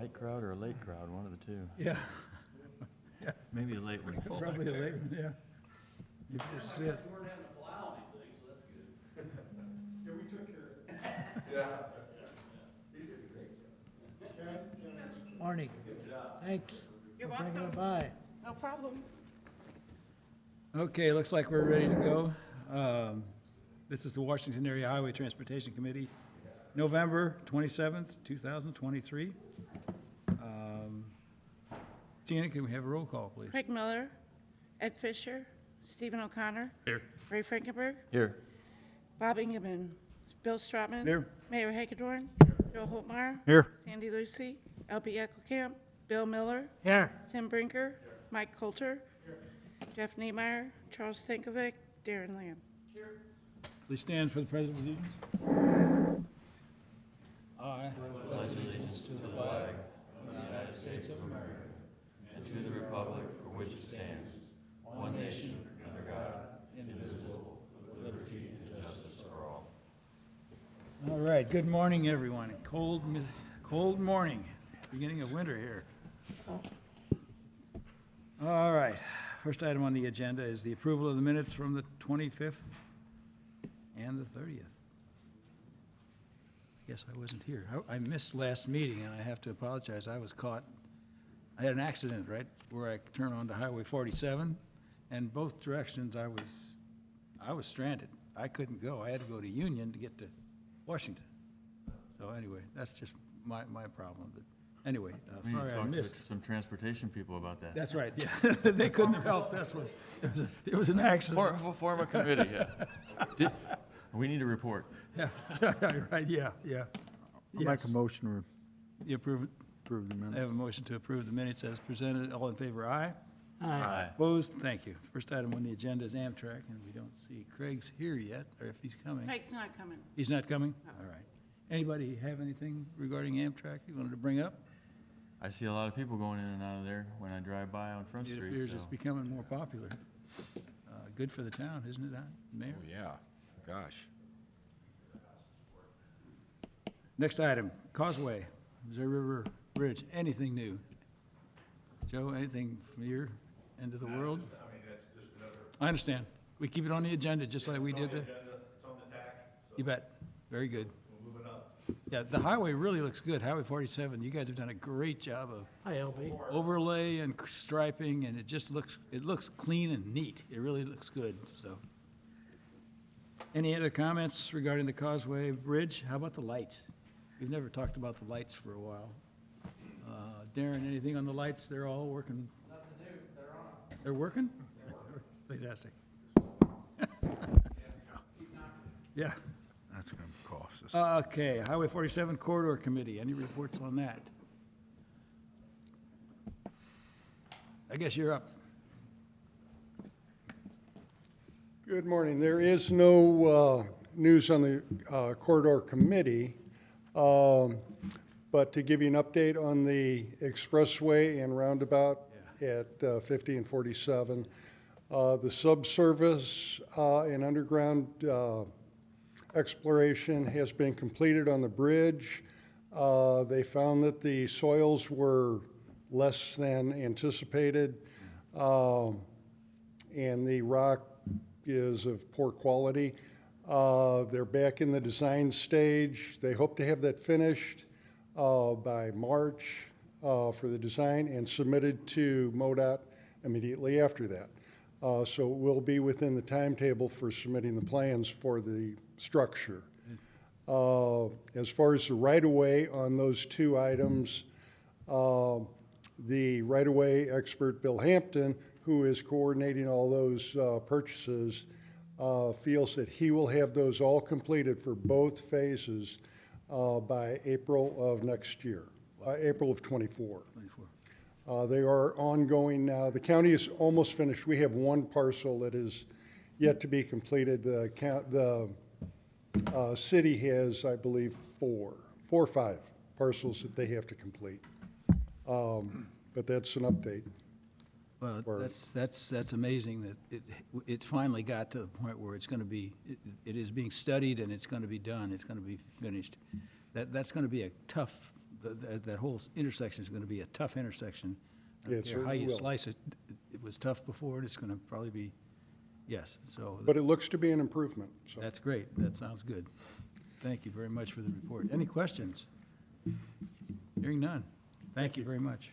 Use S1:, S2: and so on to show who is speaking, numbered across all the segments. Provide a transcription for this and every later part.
S1: light crowd or a late crowd, one of the two.
S2: Yeah,
S1: Maybe a late one.
S2: probably a late one, yeah. If this is it.
S3: We weren't having to plow anything, so that's good.
S4: Yeah, we took care of it. Yeah. He did a great job.
S5: Morning. Thanks
S6: You're
S5: for bringing it
S6: welcome.
S5: by.
S6: No problem.
S2: Okay, looks like we're ready to go. This is the Washington Area Highway Transportation Committee, November 27th, 2023. Tina, can we have a roll call, please?
S6: Craig Miller, Ed Fisher, Stephen O'Connor.
S1: Here.
S6: Ray Frankenberg,
S1: Here.
S6: Bob Ingeman, Bill Stratman.
S2: Here.
S6: Mayor Hagedorn, Joe Holtmeyer.
S2: Here.
S6: Sandy Lucy, LB Eckelkamp, Bill Miller,
S5: Here.
S6: Tim Brinker, Mike Coulter, Jeff Niemeyer, Charles Stankovic, Darren Lamb.
S2: Please stand for the Pledge of Allegiance. I
S1: Pledge allegiance to the flag of the United States of America and to the republic for which it stands, one nation, under God, indivisible, with liberty and justice for all.
S2: All right, good morning, everyone. Cold morning, beginning of winter here. All right, first item on the agenda is the approval of the minutes from the 25th and the 30th. I guess I wasn't here. I missed last meeting, and I have to apologize. I was caught, I had an accident, right, where I turned onto Highway 47, and both directions I was stranded. I couldn't go. I had to go to Union to get to Washington. So anyway, that's just my problem. But anyway,
S1: We need
S2: sorry
S1: to
S2: I
S1: talk
S2: missed.
S1: to some transportation people about that.
S2: That's right, yeah. They couldn't have helped this one. It was an accident.
S1: Form a committee, yeah. We need a report.
S2: Yeah, right, yeah.
S7: I'll make a
S2: Yes.
S7: motion
S2: You approve it?
S7: to approve the
S2: I have a
S7: minutes.
S2: motion to approve the minutes as presented. All in favor, aye.
S1: Aye.
S2: Opposed? Thank you. First item on the agenda is Amtrak, and we don't see Craig's here yet, or if he's coming.
S6: Craig's not coming.
S2: He's not coming? All right. Anybody have anything regarding Amtrak you wanted to bring up?
S1: I see a lot of people going in and out of there when I drive by on Front
S2: It
S1: Street,
S2: appears
S1: so.
S2: it's becoming more popular. Good for the town, isn't it, Mayor?
S4: Oh, yeah, gosh.
S2: Next item, Causeway, Missouri River Bridge. Anything new? Joe, anything from your end of the world?
S4: I mean, that's just another.
S2: I understand. We keep it on the agenda, just like we did the,
S4: It's on the tack, so
S2: you bet. Very good.
S4: we're moving up.
S2: Yeah, the highway really looks good. Highway 47, you guys have done a great job of
S5: Hi, LB.
S2: overlay and striping, and it looks clean and neat. It really looks good, so. Any other comments regarding the Causeway Bridge? How about the lights? We've never talked about the lights for a while. Darren, anything on the lights? They're all working? Nothing new, they're on. They're working? Fantastic. Yeah.
S4: That's gonna cost us.
S2: Okay, Highway 47 Corridor Committee, any reports on that? I guess you're up.
S8: Good morning. There is no news on the corridor committee, but to give you an update on the expressway and roundabout at 50 and 47, the subsurface and underground exploration has been completed on the bridge. They found that the soils were less than anticipated, and the rock is of poor quality. They're back in the design stage. They hope to have that finished by March for the design and submitted to MoDOT immediately after that. So it will be within the timetable for submitting the plans for the structure. As far as the right-of-way on those two items, the right-of-way expert, Bill Hampton, who is coordinating all those purchases, feels that he will have those all completed for both phases by April of next year, April of '24. They are ongoing now. The county is almost finished. We have one parcel that is yet to be completed. The city has, I believe, four or five parcels that they have to complete. But that's an update.
S2: Well,
S8: Or-
S2: that's amazing that it finally got to the point where it's going to be, it is being studied and it's going to be done, it's going to be finished. That's going to be a tough that whole intersection is going to be a tough intersection. I don't
S8: It
S2: care how
S8: certainly
S2: you
S8: will.
S2: slice it, it was tough before, and it's going to probably be, yes, so.
S8: But it looks to be an improvement, so.
S2: That's great. That sounds good. Thank you very much for the report. Any questions? Hearing none. Thank you very much.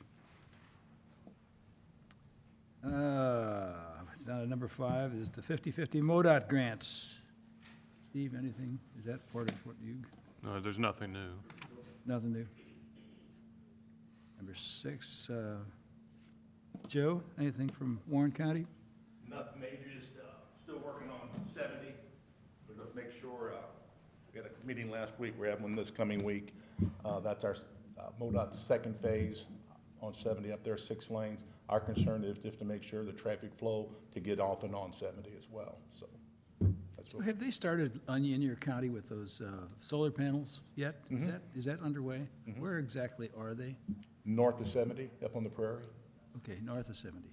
S2: Now, number 5 is the 50/50 MoDOT grants. Steve, anything? Is that part of what you,
S5: No, there's nothing new.
S2: nothing new? Number 6, Joe, anything from Warren County?
S7: Nothing major, just still working on 70. But let's make sure, we had a meeting last week, we're having one this coming week. That's our MoDOT's second phase on 70 up there, 6 lanes. Our concern is just to make sure the traffic flow to get off and on 70 as well, so. That's what,
S2: Have they started in your county with those solar panels yet? Is that underway? Where exactly are they?
S7: north of 70, up on the prairie.
S2: Okay, north of 70.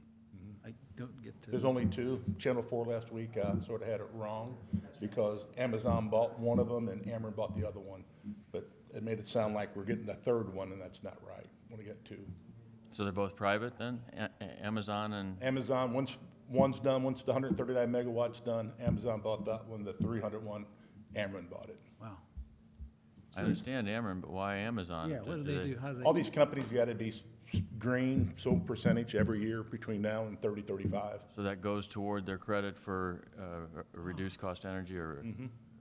S2: I don't get to.
S7: There's only 2. Channel 4 last week sort of had it wrong because Amazon bought one of them and Ameren bought the other one. But it made it sound like we're getting the third one, and that's not right. We only got 2.
S1: So they're both private then? Amazon and,
S7: Amazon, one's done, once the 139 megawatts done, Amazon bought that one, the 301, Ameren bought it.
S2: Wow.
S1: I understand Ameren, but why Amazon?
S2: Yeah, what do they do? How do they?
S7: All these companies got to be green, so percentage every year between now and 35.
S1: So that goes toward their credit for reduced cost energy or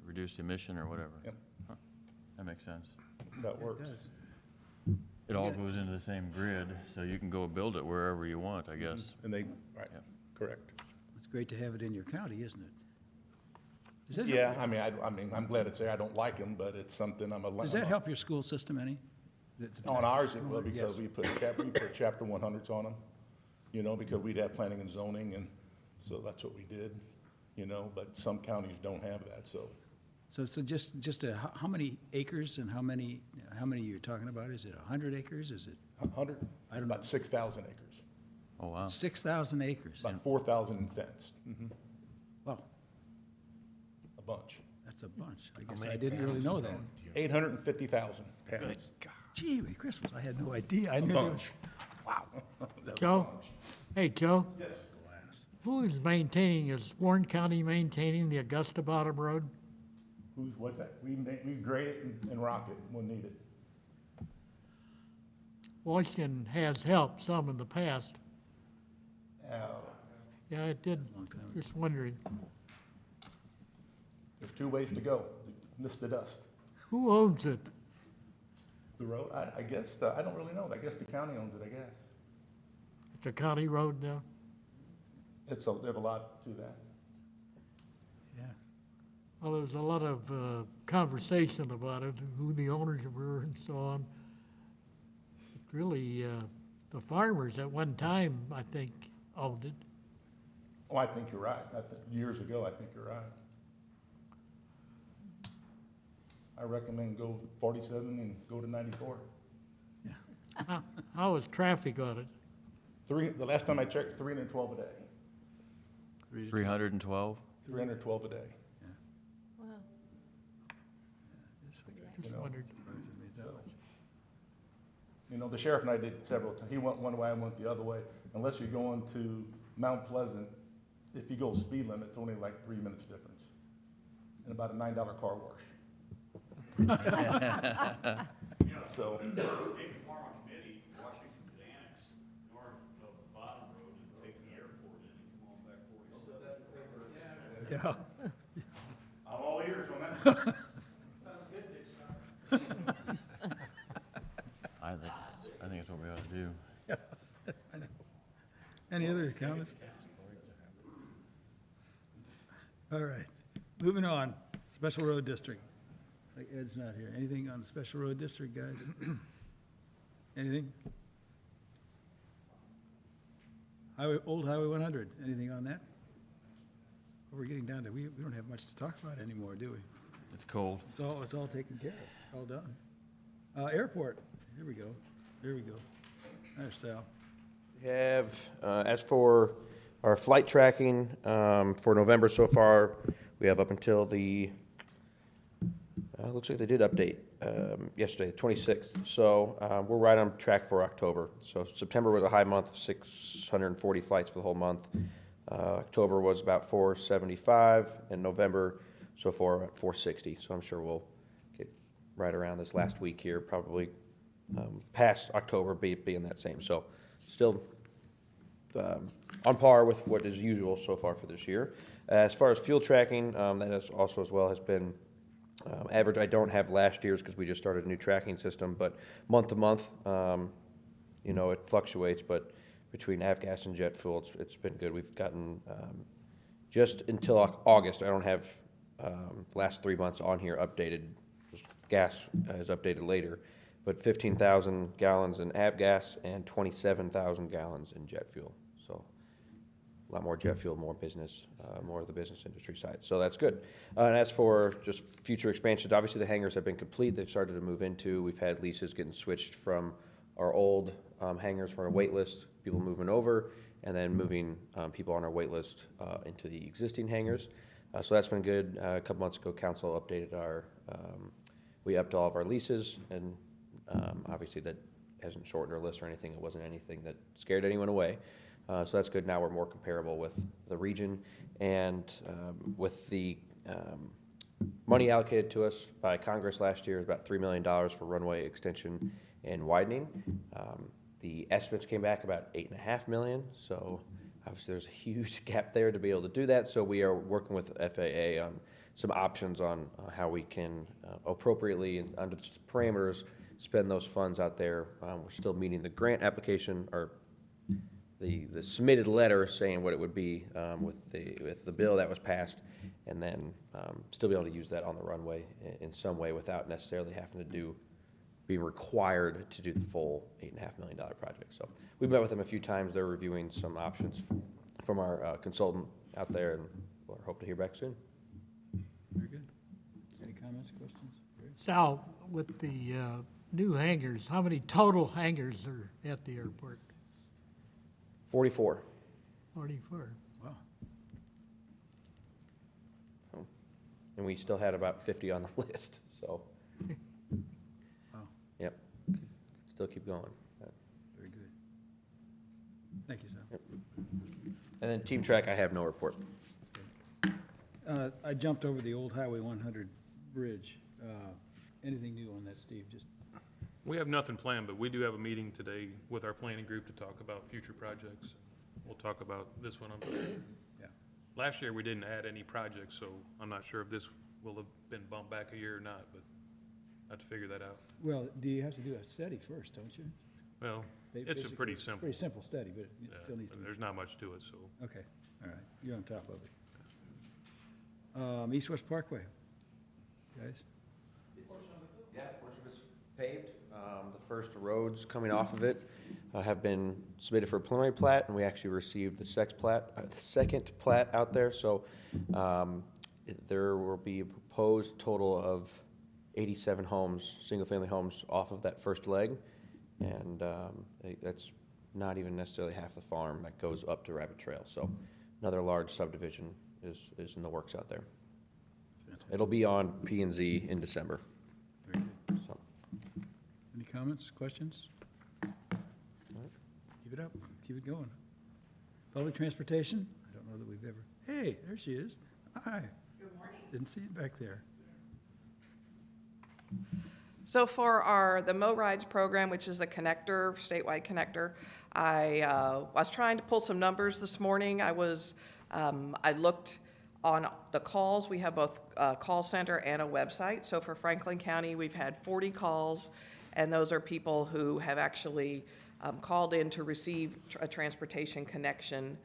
S1: reduced emission or whatever?
S7: Yep.
S1: Huh. That makes sense.
S7: That works.
S1: It all goes into the same grid, so you can go build it wherever you want, I guess.
S7: And they, right,
S1: Yeah.
S7: correct.
S2: It's great to have it in your county, isn't it? Does that
S7: Yeah, I mean, I'm glad it's there. I don't like them, but it's something
S2: Does that help your school system any?
S7: On ours it will, because
S2: Yes.
S7: we put chapter 100s on them, because we'd have planning and zoning, and so that's what we did, but some counties don't have that, so.
S2: So just how many acres and how many you're talking about? Is it 100 acres? Is it
S7: 100,
S2: I don't know.
S7: about 6,000 acres,
S1: Oh, wow.
S2: 6,000 acres?
S7: about 4,000 fenced,
S2: Wow,
S7: a bunch.
S2: that's a bunch. I guess I didn't really know that.
S7: 850,000 panels.
S2: Gee, Christmas, I had no idea. I
S7: A
S2: knew there was.
S7: bunch.
S2: Wow.
S9: Joe? Hey, Joe?
S7: Yes.
S9: Who is Warren County maintaining the Augusta Bottom Road?
S7: What's that? We grade it and rock it when needed.
S9: Washington has helped some in the past. Yeah, it did.
S2: Long time ago.
S9: Just wondering,
S7: There's 2 ways to go, miss the dust.
S9: who owns it?
S7: The road, I guess, I don't really know. I guess the county owns it, I guess.
S9: It's a county road now?
S7: There's a lot to that.
S2: Yeah.
S9: Well, there was a lot of conversation about it, who the owners were and so on. It really, the farmers at one time, I think, owned it.
S7: Oh, I think you're right. Years ago, I think you're right. I recommend go 47 and go to 94.
S9: How is traffic on it?
S7: The last time I checked, 312 a day.
S1: 312?
S7: 312 a day.
S6: Wow.
S9: Just wondered.
S7: The sheriff and I did several times. He went one way, I went the other way. Unless you're going to Mount Pleasant, if you go speed limit, it's only like 3 minutes difference. And about a $9 car wash. So,
S3: Maybe form a committee, Washington could annex north of the bottom road and take the airport in and come on back 47.
S2: Yeah.
S7: I'm all ears on that.
S1: I think that's what we ought to do.
S2: Any other comments? All right, moving on. Special Road District. Like Ed's not here. Anything on the Special Road District, guys? Anything? Old Highway 100, anything on that? Well, we're getting down to, we don't have much to talk about anymore, do we?
S1: It's cold.
S2: It's all taken care of. It's all done. Airport, here we go. There's Sal.
S10: We have, as for our flight tracking for November so far, we have up until the, looks like they did update. yesterday, the 26th. So we're right on track for October. So September was a high month, 640 flights for the whole month. October was about 475, and November so far at 460. So I'm sure we'll get right around this last week here, probably past October being that same. So still on par with what is usual so far for this year. As far as fuel tracking, that is also as well has been average. I don't have last year's because we just started a new tracking system, but month to month, it fluctuates, but between avgas and jet fuel, it's been good. We've gotten, just until August, I don't have the last 3 months on here updated. Gas is updated later, but 15,000 gallons in avgas and 27,000 gallons in jet fuel. So a lot more jet fuel, more business, more of the business industry side. So that's good. And as for just future expansions, obviously the hangars have been complete. They've started to move into. We've had leases getting switched from our old hangars for our wait list, people moving over, and then moving people on our wait list into the existing hangars. So that's been good. A couple months ago, council updated we upped all of our leases, and obviously that hasn't shortened our list or anything. It wasn't anything that scared anyone away. So that's good. Now we're more comparable with the region, and with the money allocated to us by Congress last year is about $3 million for runway extension and widening. The estimates came back about $8.5 million. So obviously there's a huge gap there to be able to do that. So we are working with FAA on some options on how we can appropriately and under the parameters spend those funds out there. We're still meeting the grant application, or the submitted letter saying what it would be with the bill that was passed, and then still be able to use that on the runway in some way without necessarily having to be required to do the full $8.5 million project. So we've met with them a few times. They're reviewing some options from our consultant out there, and we'll hope to hear back soon.
S2: Very good. Any comments, questions?
S9: Sal, with the new hangars, how many total hangars are at the airport?
S10: 44.
S9: 44.
S2: Wow.
S10: And we still had about 50 on the list, so.
S2: Wow.
S10: Yep. Still keep going.
S2: Very good. Thank you, Sal.
S10: Yep. And then Team Track, I have no report.
S2: I jumped over the old Highway 100 bridge. Anything new on that, Steve? Just
S5: We have nothing planned, but we do have a meeting today with our planning group to talk about future projects. We'll talk about this one.
S2: Yeah.
S5: Last year, we didn't add any projects, so I'm not sure if this will have been bumped back a year or not, but I have to figure that out.
S2: Well, do you have to do a study first, don't you?
S5: Well, it's a
S2: Basically,
S5: pretty
S2: it's
S5: simple.
S2: Pretty simple study, but it
S5: Yeah,
S2: still needs to be.
S5: there's not much to it, so.
S2: Okay, all right. You're on top of it. East-West Parkway, guys?
S10: Yeah, portion of it's paved. The first roads coming off of it have been submitted for a preliminary plat, and we actually received the second plat out there. So there will be a proposed total of 87 homes, single-family homes, off of that first leg, and that's not even necessarily half the farm that goes up to Rabbit Trail. So another large subdivision is in the works out there. It'll be on P&Z in December.
S2: Very good.
S10: So.
S2: Any comments, questions? Keep it up, keep it going. Public transportation? I don't know that we've ever, hey, there she is. Hi.
S11: Good morning.
S2: Didn't see you back there.
S11: So for the Mo Rides program, which is a connector, statewide connector, I was trying to pull some numbers this morning. I looked on the calls. We have both a call center and a website. So for Franklin County, we've had 40 calls, and those are people who have actually called in to receive a transportation connection.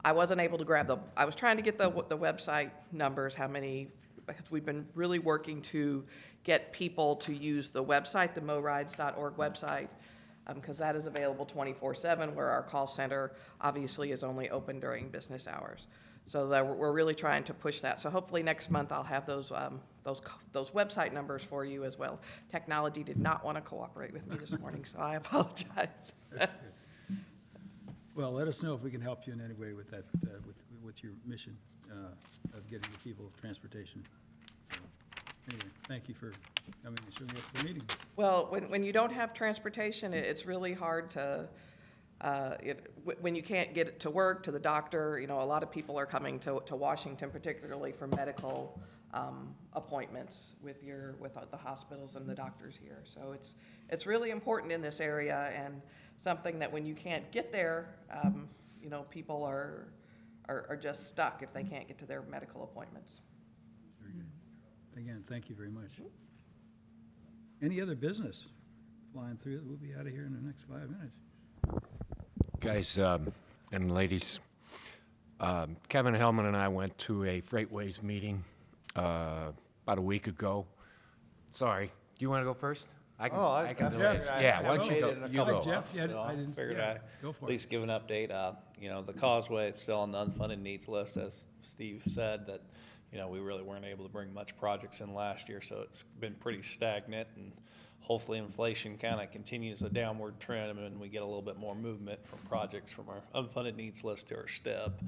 S11: I wasn't able to grab I was trying to get the website numbers, how many, because we've been really working to get people to use the website, the morides.org website, because that is available 24/7, where our call center obviously is only open during business hours. So we're really trying to push that. So hopefully next month I'll have those website numbers for you as well. Technology did not want to cooperate with me this morning, so I apologize.
S2: Well, let us know if we can help you in any way with that, with your mission of getting the people transportation. So, Anyway, thank you for coming and showing up for the meeting.
S11: Well, when you don't have transportation, it's really hard to, when you can't get to work, to the doctor, you know, a lot of people are coming to Washington, particularly for medical appointments with the hospitals and the doctors here. So it's really important in this area, and something that when you can't get there, you know, people are just stuck if they can't get to their medical appointments.
S2: Very good. Again, thank you very much. Any other business flying through? We'll be out of here in the next 5 minutes.
S12: Guys and ladies, Kevin Hellman and I went to a Freightways meeting about a week ago. Sorry, do you want to go first? I can do it. Yeah, why don't you go? You go.
S2: Jeff, yeah,
S13: So
S2: I didn't,
S13: figured
S2: yeah,
S13: I'd
S2: go for
S13: at
S2: it.
S13: least give an update. You know, the causeway is still on the unfunded needs list, as Steve said, that, you know, we really weren't able to bring much projects in last year, so it's been pretty stagnant, and hopefully inflation kind of continues a downward trend and we get a little bit more movement from projects from our unfunded needs list to our STEP.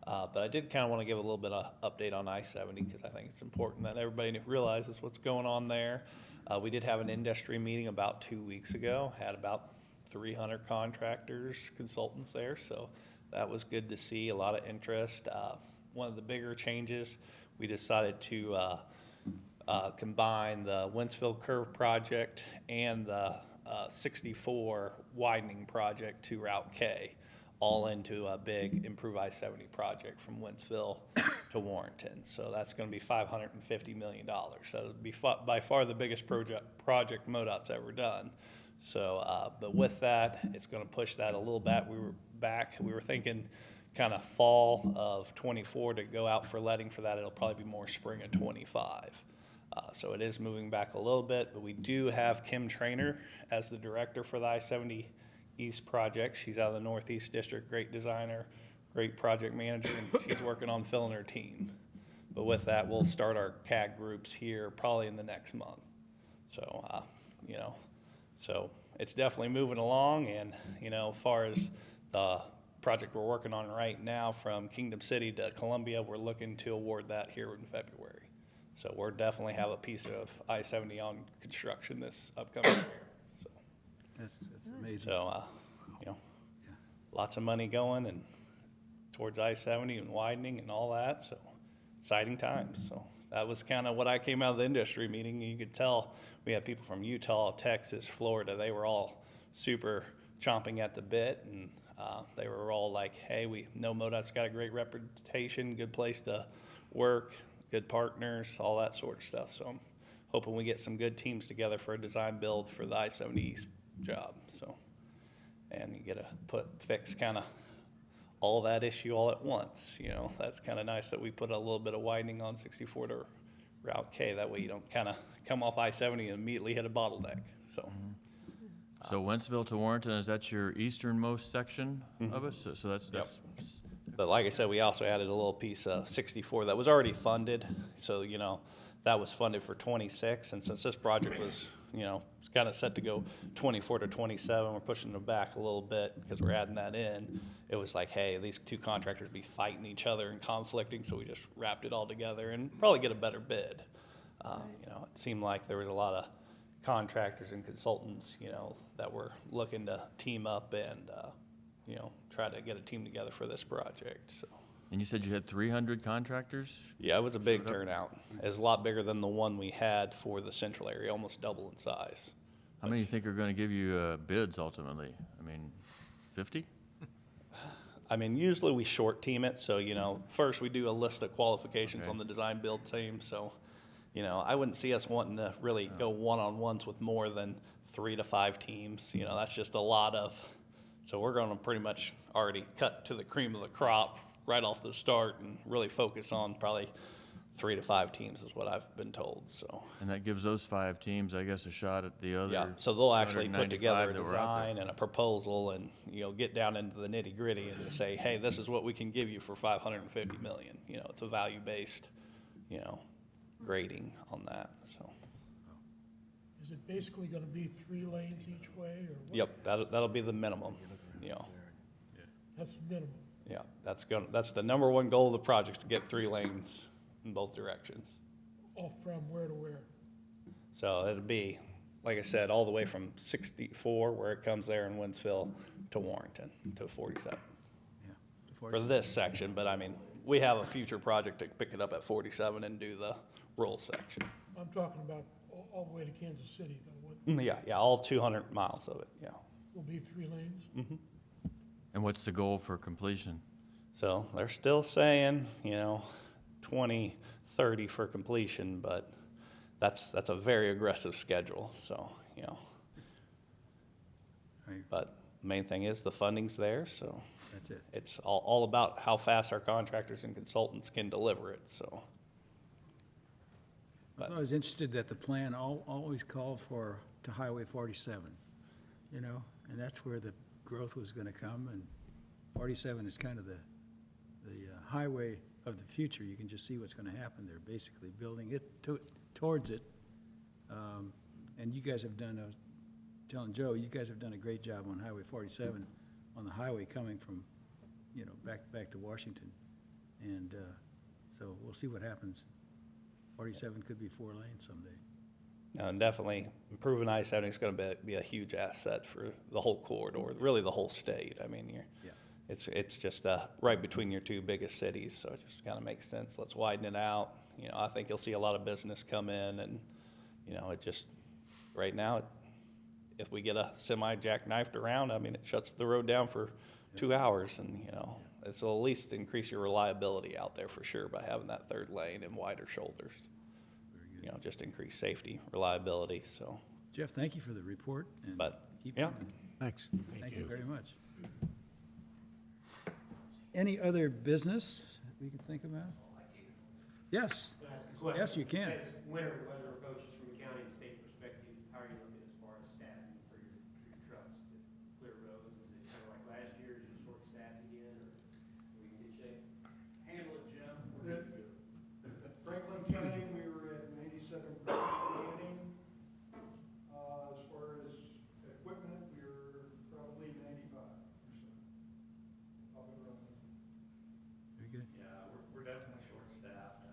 S13: But I did kind of want to give a little bit of update on I-70 because I think it's important that everybody realizes what's going on there. We did have an industry meeting about 2 weeks ago, had about 300 contractors, consultants there, so that was good to see, a lot of interest. One of the bigger changes, we decided to combine the Wentzville Curve project and the 64 widening project to Route K, all into a big Improve I-70 project from Wentzville to Warrenton. So that's going to be $550 million. So it'll be by far the biggest project MoDOT's ever done. So, but with that, it's going to push that a little bit. We were thinking kind of fall of 24 to go out for letting for that. It'll probably be more spring of 25. So it is moving back a little bit, but we do have Kim Trainer as the director for the I-70 East project. She's out of the Northeast District, great designer, great project manager, and she's working on filling her team. But with that, we'll start our CAG groups here probably in the next month. So, you know, so it's definitely moving along, and, you know, as far as the project we're working on right now from Kingdom City to Columbia, we're looking to award that here in February. So we're definitely have a piece of I-70 on construction this upcoming year. So,
S2: That's amazing.
S13: so you know,
S2: Yeah.
S13: lots of money going and towards I-70 and widening and all that. So exciting times. So that was kind of what I came out of the industry meeting. You could tell we had people from Utah, Texas, Florida. They were all super chomping at the bit, and they were all like, hey, we know MoDOT's got a great reputation, good place to work, good partners, all that sort of stuff. So I'm hoping we get some good teams together for a design build for the I-70 East job. So, and you get to fix kind of all that issue all at once. You know, that's kind of nice that we put a little bit of widening on 64 to Route K. That way you don't kind of come off I-70 and immediately hit a bottleneck. So.
S1: So Wentzville to Warrenton, is that your easternmost section of it? So that's,
S13: But like I said, we also added a little piece of 64 that was already funded. So, you know, that was funded for 26. And since this project was, you know, it's kind of set to go 24 to 27, we're pushing it back a little bit because we're adding that in. It was like, hey, these two contractors be fighting each other and conflicting. So we just wrapped it all together and probably get a better bid. You know, it seemed like there was a lot of contractors and consultants, you know, that were looking to team up and, you know, try to get a team together for this project. So.
S1: and you said you had 300 contractors?
S13: Yeah, it was a big turnout. It was a lot bigger than the one we had for the central area, almost double in size.
S1: How many do you think are going to give you bids ultimately? I mean, 50?
S13: I mean, usually we short team it. So, you know, first we do a list of qualifications on the design build team. So, you know, I wouldn't see us wanting to really go one-on-ones with more than 3 to 5 teams. You know, that's just a lot of, so we're going to pretty much already cut to the cream of the crop right off the start and really focus on probably 3 to 5 teams is what I've been told, so.
S1: And that gives those 5 teams, I guess, a shot at the other.
S13: Yeah, so they'll actually put together a
S1: 195 that were out there.
S13: design and a proposal and, you know, get down into the nitty gritty and say, hey, this is what we can give you for $550 million. You know, it's a value-based, you know, grading on that, so.
S9: Is it basically gonna be 3 lanes each way, or what?
S13: Yep, that'll be the minimum, you know.
S9: That's the minimum.
S13: Yeah, that's the number one goal of the project, to get 3 lanes in both directions.
S9: Oh, from where to where?
S13: So it'll be, like I said, all the way from 64, where it comes there in Winsville, to Warrenton, to 47.
S2: Yeah.
S13: For this section, but I mean, we have a future project to pick it up at 47 and do the rural section.
S9: I'm talking about all the way to Kansas City, though. What
S13: Yeah, all 200 miles of it, yeah.
S9: will be 3 lanes?
S1: And what's the goal for completion?
S13: So they're still saying, 2030 for completion, but that's a very aggressive schedule, so,
S2: Right.
S13: But main thing is the funding's there, so
S2: That's it.
S13: it's all about how fast our contractors and consultants can deliver it, so.
S2: I was always interested that the plan always called to Highway 47, and that's where the growth was gonna come, and 47 is kind of the highway of the future. You can just see what's gonna happen. They're basically building it towards it. And you guys have done, I was telling Joe, you guys have done a great job on Highway 47, on the highway coming from, back to Washington. And so we'll see what happens. 47 could be 4 lanes someday.
S13: No, and definitely improving I-70 is going to be a huge asset for the whole corridor, really the whole state. I mean,
S2: Yeah.
S13: it's just right between your 2 biggest cities, so it just kind of makes sense. Let's widen it out. I think you'll see a lot of business come in, and it just right now, if we get a semi jackknifed around, I mean, it shuts the road down for 2 hours, and it'll at least increase your reliability out there for sure by having that 3rd lane and wider shoulders. Just increase safety, reliability, so.
S2: Jeff, thank you for the report. And
S13: But,
S2: keep
S13: yeah.
S2: going.
S9: Thanks.
S2: Thank you very much. Any other business that we can think about? Yes. Yes, you can.
S14: As winter weather approaches from a county and state perspective, how are you looking as far as staffing for your trucks to clear roads? Is it kind of like last year, is it short staffed again, or are we in good shape?
S4: Handle it, Jim. Franklin County, we were at 97% planning. As far as equipment, we were probably 95% up and running.
S2: Very good.
S13: Yeah, we're definitely short-staffed.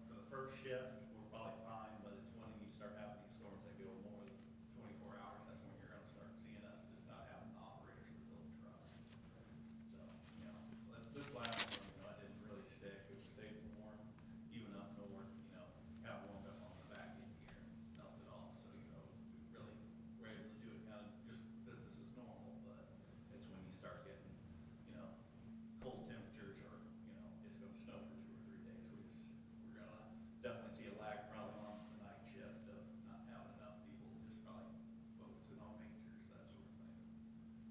S13: For the first shift, we're probably fine, but it's when you start having these storms that go more than 24 hours, that's when you're gonna start seeing us just not having the operators to build trucks. So, this last one, it didn't really stick. It stayed warm, even up north, kind of warmed up on the back end here, melted off. So, we really were able to do it kind of just business as normal, but it's when you start getting, cold temperatures or, it's gonna snow for 2 or 3 days. We're gonna definitely see a lag probably on the night shift of not having enough people, just probably focusing on majors, that sort of thing.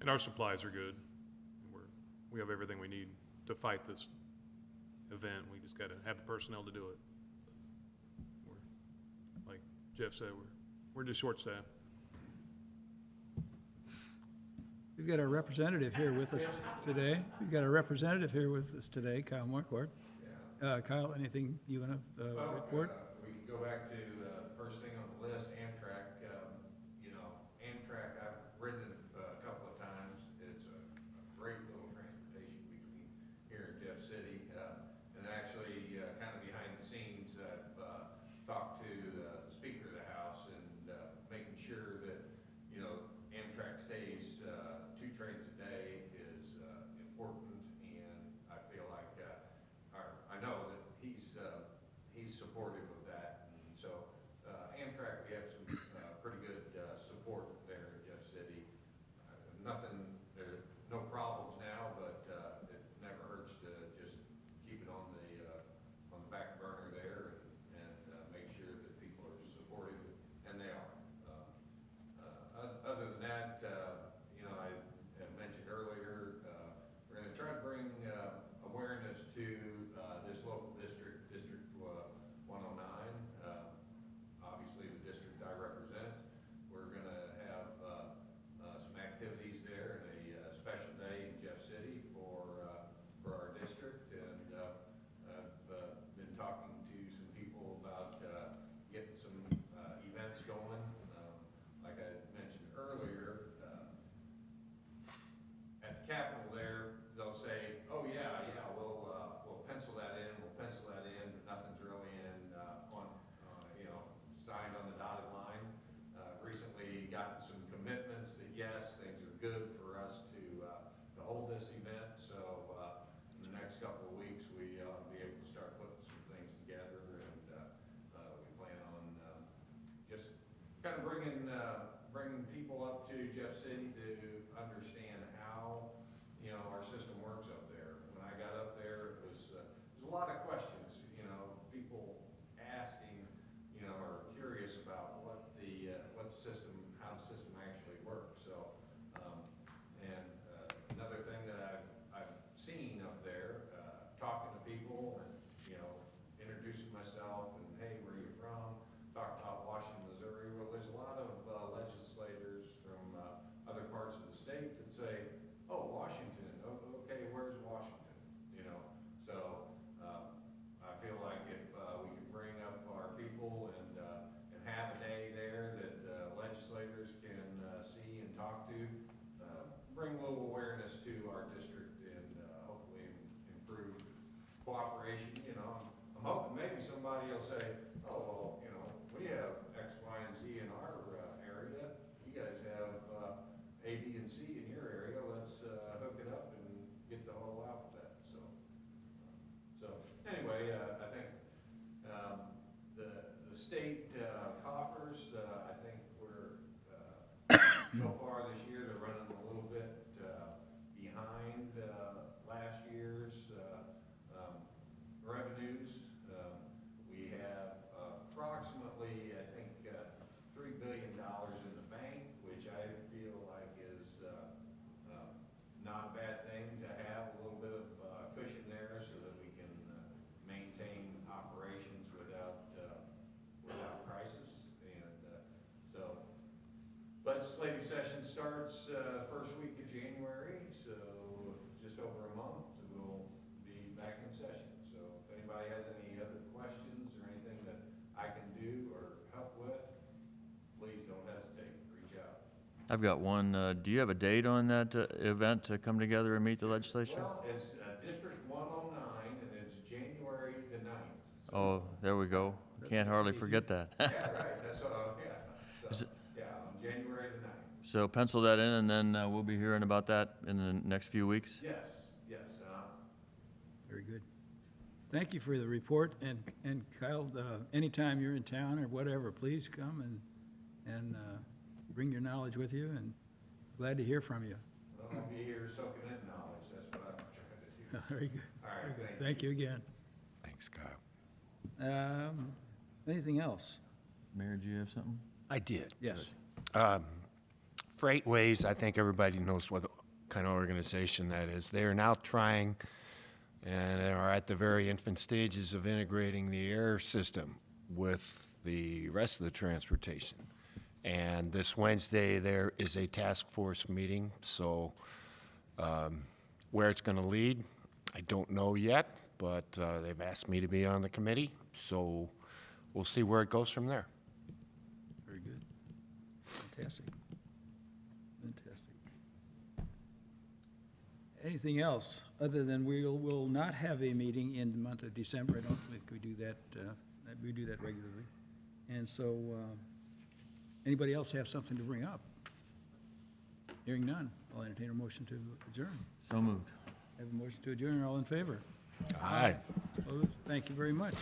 S5: And our supplies are good. We have everything we need to fight this event. We just got to have the personnel to do it. Like Jeff said, we're just short-staffed.
S2: We've got a representative here with us today. Kyle Marquardt. Kyle, anything you want to report?
S15: We can go back to first thing on the list, Amtrak. Amtrak, I've ridden it a couple of times. It's a great little transportation between here and Jeff City. And actually, kind of behind the scenes, I've talked to the Speaker of the House and making sure that, Amtrak stays 2 trains a day is important. And I feel like I know that he's supportive of that. And so good for us to hold this event. So in the next couple of weeks, we ought to be able to start putting some things together, and we plan on just kind of bringing people up to Jeff City to understand how, you know, our system works up there. When I got up there, it was there's a lot of questions, you know, people asking, you know, are curious about what the system, how the system actually works. So, another thing that I've seen up there, talking to people and, you know, introducing myself and, hey, where are you from? Talk about Washington, Missouri. Well, there's a lot of legislators from other parts of the state that say, oh, Washington, okay, where's Washington? You know, so I feel like if we can bring up our people and have a day there that legislators can see and talk to, bring a little awareness to our district and hopefully improve cooperation. You know, I'm hoping maybe somebody will say, oh, well, you know, we have X, Y, and Z in our area. You guys have A, B, and C in your area. Let's hook it up and get the whole alphabet. So anyway, I think the state coffers, I think we're so far this year they're running a little bit behind last year's revenues. We have approximately, I think, $3 billion in the bank, which I feel like is not a bad thing to have a little bit of cushion there so that we can maintain operations without crisis. And so legislative session starts first week of January, so just over a month we'll be back in session. So if anybody has any other questions or anything that I can do or help with, please don't hesitate, reach out.
S1: I've got one. Do you have a date on that event to come together and meet the legislature?
S15: Well, it's District 109, and it's January the 9th. So,
S1: Oh, there we go. Can't hardly forget that.
S15: yeah, right, that's what, yeah. So, yeah, on January the 9th.
S1: So pencil that in, and then we'll be hearing about that in the next few weeks.
S15: Yes, yes.
S2: Very good. Thank you for the report, and Kyle, anytime you're in town or whatever, please come and bring your knowledge with you, and glad to hear from you.
S15: Well, I'll be here soaking in knowledge, that's what I'm trying to do.
S2: Very good.
S15: All right,
S2: Very good. Thank you again.
S12: Thanks, Kyle.
S2: Anything else?
S1: Mayor, do you have something?
S12: I did.
S2: Yes.
S12: Freightways, I think everybody knows what kind of organization that is. They are now trying, and they are at the very infant stages of integrating the air system with the rest of the transportation. And this Wednesday, there is a task force meeting, so where it's going to lead, I don't know yet, but they've asked me to be on the committee, so we'll see where it goes from there.
S2: Very good. Fantastic. Fantastic. Anything else, other than we'll not have a meeting in the month of December? I don't think we do that, we do that regularly. And so, anybody else have something to bring up? Hearing none, I'll entertain a motion to adjourn.
S1: So moved.
S2: Have a motion to adjourn, all in favor?
S12: Aye.
S2: Opposed? Thank you very much.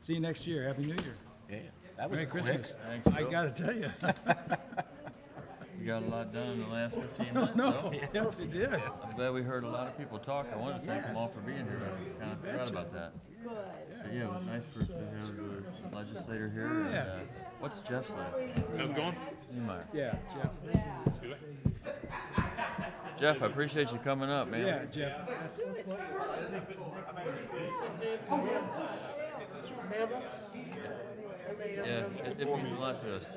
S2: See you next year. Happy New Year.
S12: Yeah, that was
S2: Merry
S12: quick.
S2: Christmas.
S1: Thanks,
S2: I
S1: Joe.
S2: gotta tell you.
S1: You got a lot done in the last 15 minutes,
S2: No,
S1: though.
S2: yes, we did.
S1: I'm glad we heard a lot of people talk. I wanted to thank them all for being here. I kind of forgot about that. So, yeah, it was nice to have the legislator here. And,
S2: Yeah.
S1: what's Jeff's last name?
S5: How's it going?
S2: Yeah, Jeff.
S5: Do it.
S1: Jeff, I appreciate you coming up, man.
S2: Yeah, Jeff.
S1: Yeah, it means a lot to us.